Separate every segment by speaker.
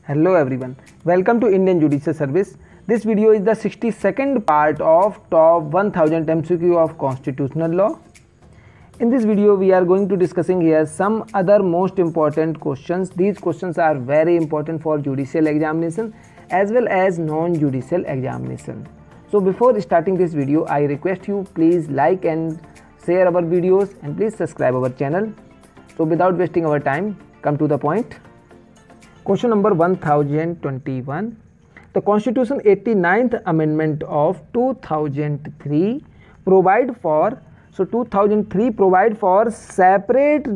Speaker 1: Hello everyone, welcome to Indian Judicial Service. This video is the 62nd part of top 1000 MCQ of constitutional law. In this video we are going to discussing here some other most important questions. These questions are very important for judicial examination as well as non-judicial examination. So before starting this video, I request you please like and share our videos and please subscribe our channel. So without wasting our time, come to the point. Question number 1021. The Constitution 89th Amendment of 2003 provide for, 2003 provide for separate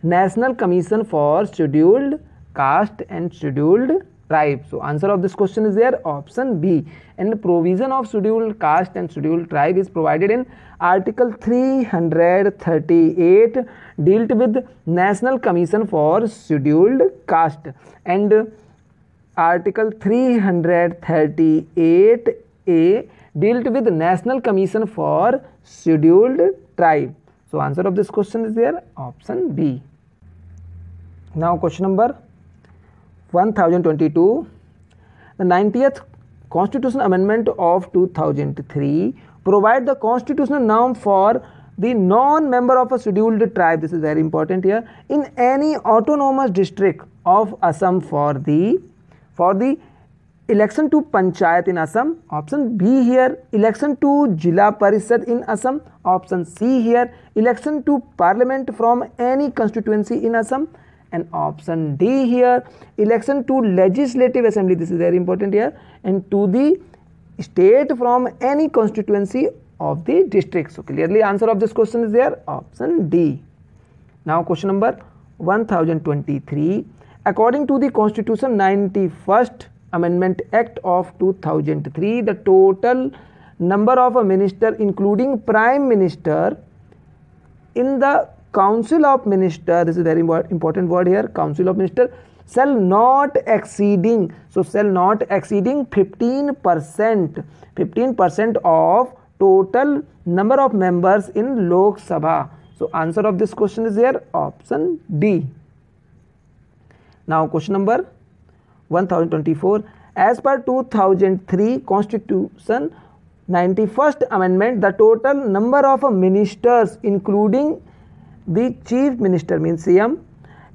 Speaker 1: National Commission for Scheduled Caste and Scheduled Tribe. So answer of this question is there option B. And the provision of Scheduled Caste and Scheduled Tribe is provided in Article 338 dealt with National Commission for Scheduled Caste, and Article 338A dealt with National Commission for Scheduled Tribe. So answer of this question is there option B. Now question number 1022. The 90th Constitutional Amendment of 2003 provide the constitutional norm for the non-member of a scheduled tribe. This is very important here. In any autonomous district of Assam for the election to Panchayat in Assam. Option B here, election to Jila Parishad in Assam. Option C here, election to Parliament from any constituency in Assam. And option D here, election to Legislative Assembly. This is very important here. And to the state from any constituency of the district. So clearly answer of this question is there option D. Now question number 1023. According to the Constitution 91st Amendment Act of 2003, the total number of a minister including Prime Minister in the Council of Minister, this is very important word here, Council of Minister, shall not exceeding 15% of total number of members in Lok Sabha. So answer of this question is here option D. Now question number 1024. As per 2003 Constitution 91st Amendment, the total number of ministers including the Chief Minister means CM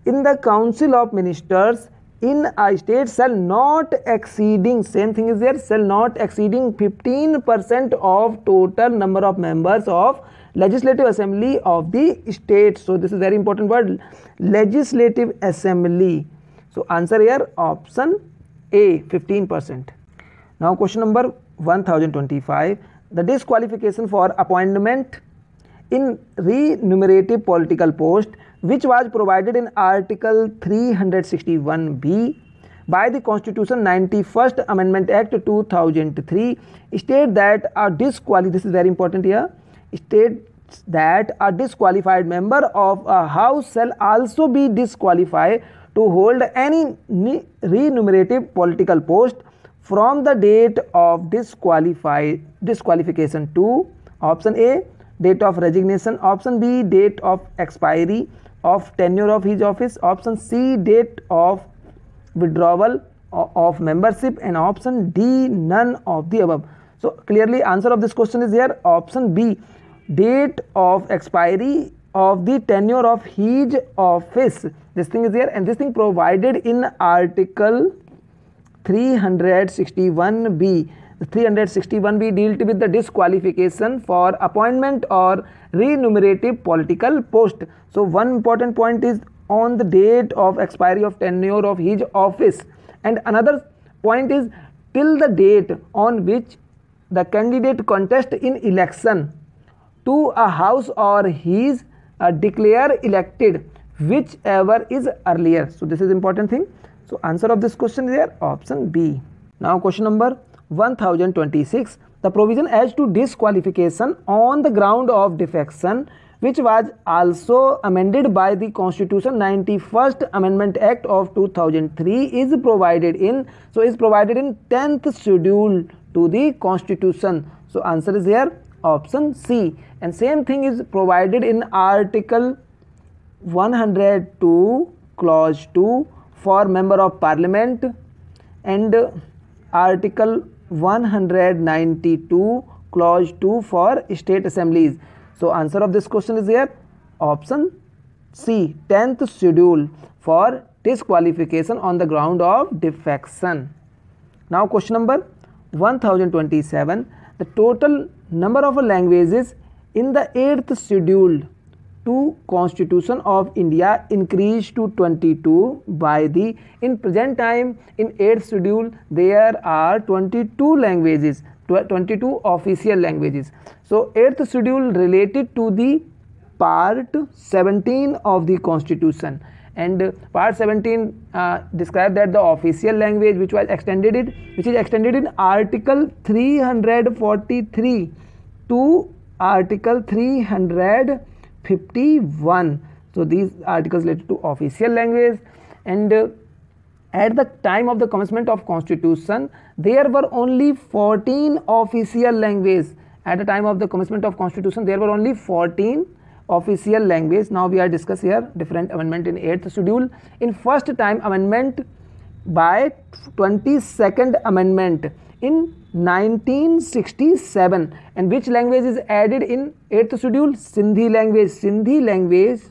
Speaker 1: in the Council of Ministers in a state shall not exceeding, same thing is there, shall not exceeding 15% of total number of members of Legislative Assembly of the state. So this is very important word, Legislative Assembly. So answer here option A, 15%. Now question number 1025. The disqualification for appointment in remunerative political post which was provided in Article 361B by the Constitution 91st Amendment Act 2003 state that this is very important here, states that a disqualified member of a house shall also be disqualified to hold any remunerative political post from the date of disqualification to option A, date of resignation, option B, date of expiry of tenure of his office, option C, date of withdrawal of membership, and option D, none of the above. So clearly answer of this question is here option B, date of expiry of the tenure of his office. This thing is here, and this thing provided in Article 361B. The 361B dealt with the disqualification for appointment or remunerative political post. So one important point is on the date of expiry of tenure of his office, and another point is till the date on which the candidate contest in election to a house or he is declared elected, whichever is earlier. So this is important thing. So answer of this question is here option B. Now question number 1026. The provision as to disqualification on the ground of defection which was also amended by the Constitution 91st Amendment Act of 2003 is provided in 10th schedule to the Constitution. So answer is here option C, and same thing is provided in Article 102 clause 2 for member of parliament and Article 192 Clause 2 for state assemblies. So answer of this question is here option C, 10th schedule for disqualification on the ground of defection. Now question number 1027, the total number of languages in the 8th schedule to Constitution of India increased to 22 by the, in present time in 8th schedule there are 22 languages, 22 official languages. So 8th schedule related to the part 17 of the Constitution, and part 17 described that the official language which is extended in Article 343 to Article 351. So these articles related to official language, and at the time of the commencement of Constitution there were only 14 official languages. At the time of the commencement of Constitution there were only 14 official language. Now we are discuss here different amendment in 8th schedule. In first time amendment by 22nd amendment in 1967, and which language is added in 8th schedule? Sindhi language. Sindhi language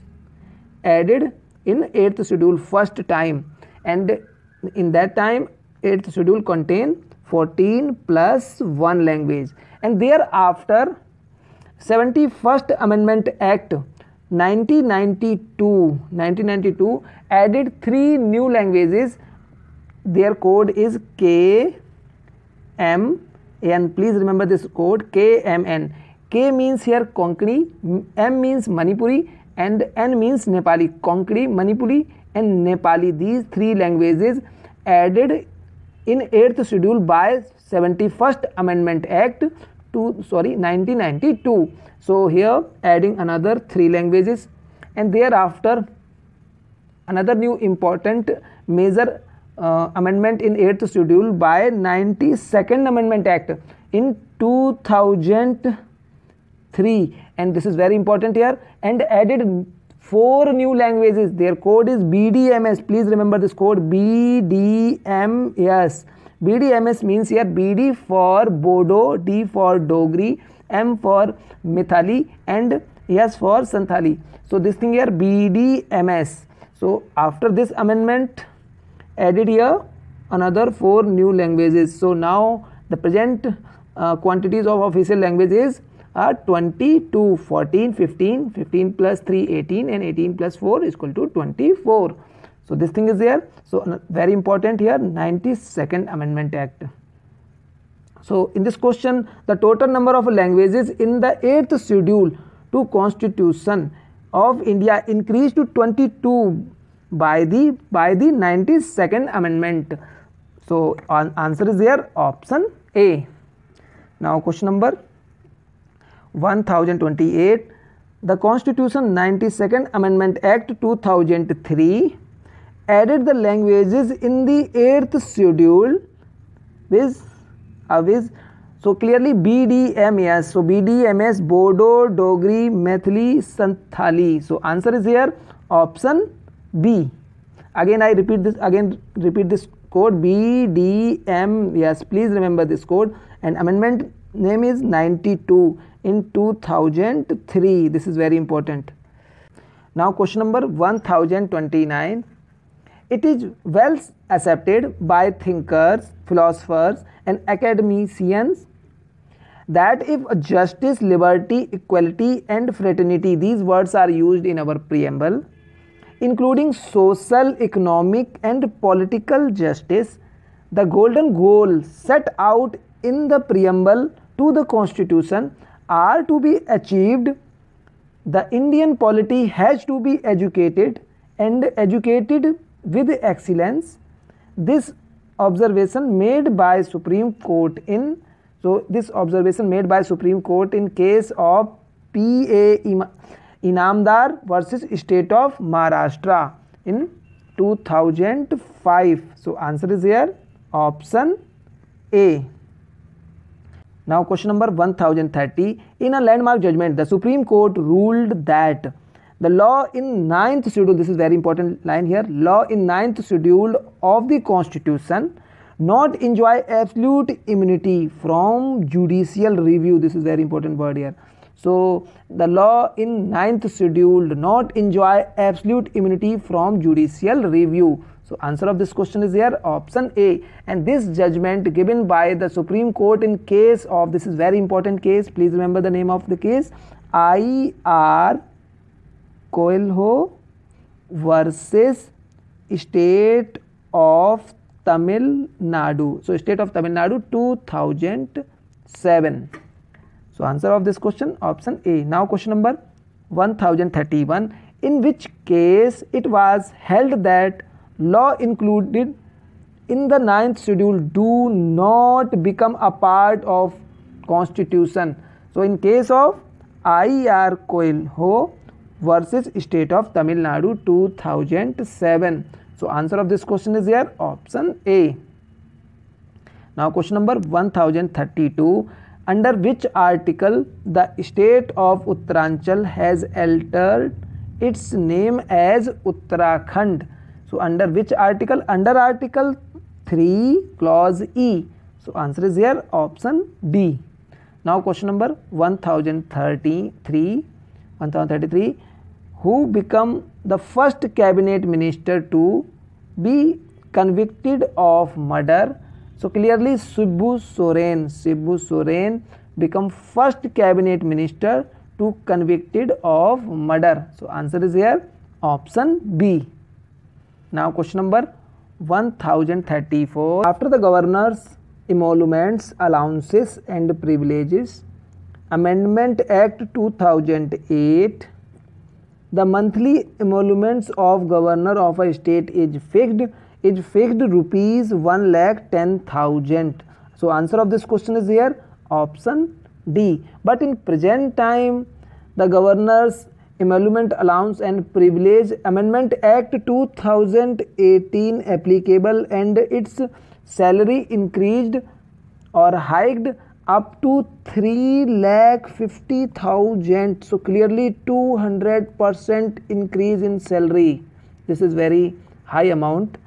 Speaker 1: added in 8th schedule first time, and in that time 8th schedule contain 14 plus 1 language, and thereafter 71st Amendment Act 1992 added 3 new languages. Their code is KMN. Please remember this code, KMN. K means here Konkani, M means Manipuri, and N means Nepali. Konkani, Manipuri and Nepali, these 3 languages added in 8th schedule by 71st Amendment Act 1992. So here adding another 3 languages, and thereafter another new important major amendment in 8th schedule by 92nd Amendment Act in 2003, and this is very important here, and added 4 new languages. Their code is BDMS. Please remember this code, BDMS. BDMS means here BD for Bodo, D for Dogri, M for Mithali, and S for Santhali. So this thing here BDMS. So after this amendment added here another 4 new languages. So now the present quantities of official languages are 22, 14, 15, 15 plus 3, 18, and 18 plus 4 is equal to 24. So this thing is there. So very important here, 92nd Amendment Act. So in this question, the total number of languages in the 8th schedule to Constitution of India increased to 22 by the 92nd Amendment. So answer is here option A. Now question number 1028. The Constitution 92nd Amendment Act 2003 added the languages in the 8th schedule with so clearly BDMS. So BDMS, Bodo, Dogri, Maithili, Santhali. So answer is here option B. Again I repeat this code, BDMS. Please remember this code, and amendment name is 92 in 2003. This is very important. Now question number 1029. It is well accepted by thinkers, philosophers and academicians that if justice, liberty, equality and fraternity, these words are used in our preamble, including social, economic and political justice, the golden goal set out in the preamble to the Constitution are to be achieved, the Indian polity has to be educated and educated with excellence. This observation made by Supreme Court in case of P.A. Inamdar versus State of Maharashtra in 2005. So answer is here option A. Now question number 1030. In a landmark judgment, the Supreme Court ruled that the law in 9th schedule, this is very important line here, law in 9th schedule of the Constitution not enjoy absolute immunity from judicial review. This is very important word here. So the law in 9th schedule not enjoy absolute immunity from judicial review. So answer of this question is here option A. And this judgment given by the Supreme Court in case of, this is very important case, please remember the name of the case, I.R. Coelho versus State of Tamil Nadu. So State of Tamil Nadu 2007. So answer of this question option A. Now question number 1031. In which case it was held that law included in the 9th schedule do not become a part of constitution. So in case of I.R. Coelho versus State of Tamil Nadu 2007. So answer of this question is here option A. Now question number 1032. Under which article the state of Uttaranchal has altered its name as Uttarakhand? So under which article? Under article 3 clause E. So answer is here option D. Now question number 1033. Who become the first cabinet minister to be convicted of murder? So clearly Shibu Soren become first cabinet minister to convicted of murder. So answer is here option B. Now question number 1034. After the governor's emoluments, allowances and privileges, Amendment Act 2008, the monthly emoluments of governor of a state is fixed rupees 1,10,000. So answer of this question is here option D. But in present time, the governor's emolument, allowance and privilege, Amendment Act 2018 applicable, and its salary increased or hiked up to 3,50,000. So clearly 200% increase in salary. This is very high amount.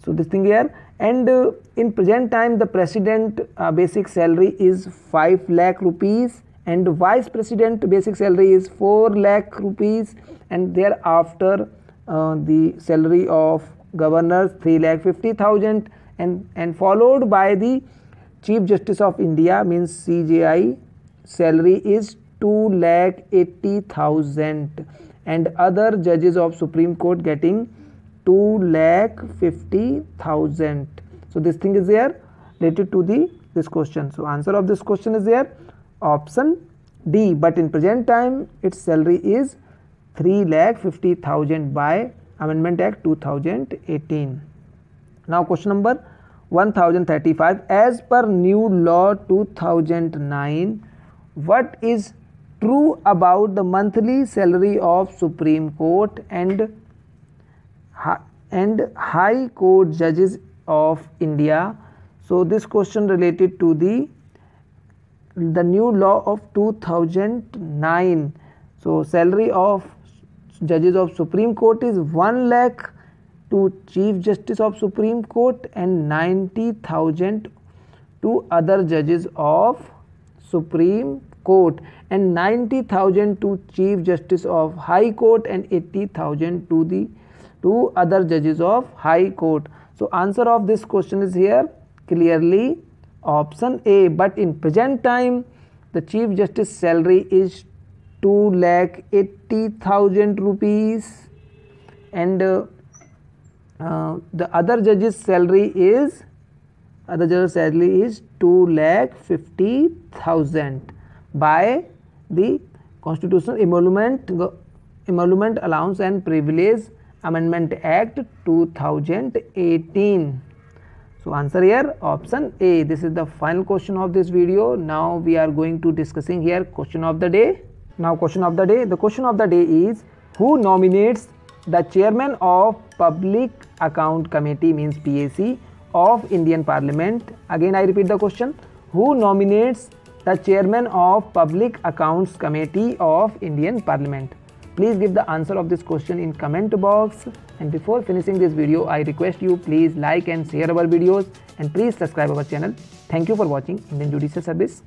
Speaker 1: So this thing here, and in present time the president basic salary is 5 lakh rupees and vice president basic salary is 4 lakh rupees, and thereafter the salary of governors 3,50,000, and followed by the Chief Justice of India means CJI salary is 2,80,000, and other judges of Supreme Court getting 2,50,000. So this thing is here related to this question. So answer of this question is here option D. But in present time its salary is 3,50,000 by Amendment Act 2018. Now question number 1035. As per new law 2009, what is true about the monthly salary of Supreme Court and High Court judges of India? So this question related to the new law of 2009. So salary of judges of Supreme Court is 1 lakh to Chief Justice of Supreme Court and 90,000 to other judges of Supreme Court, and 90,000 to Chief Justice of High Court and 80,000 to other judges of High Court. So answer of this question is here clearly option A. But in present time the Chief Justice salary is 2,80,000 rupees, and the other judges salary is 2,50,000 by the Constitutional Emolument, Allowance and Privilege Amendment Act 2018. So answer here option A. This is the final question of this video. Now we are going to discussing here question of the day. Now question of the day. The question of the day is, who nominates the chairman of Public Account Committee means PAC of Indian Parliament? Again I repeat the question. Who nominates the chairman of Public Accounts Committee of Indian Parliament? Please give the answer of this question in comment box. And before finishing this video, I request you please like and share our videos and please subscribe our channel. Thank you for watching Indian Judicial Service.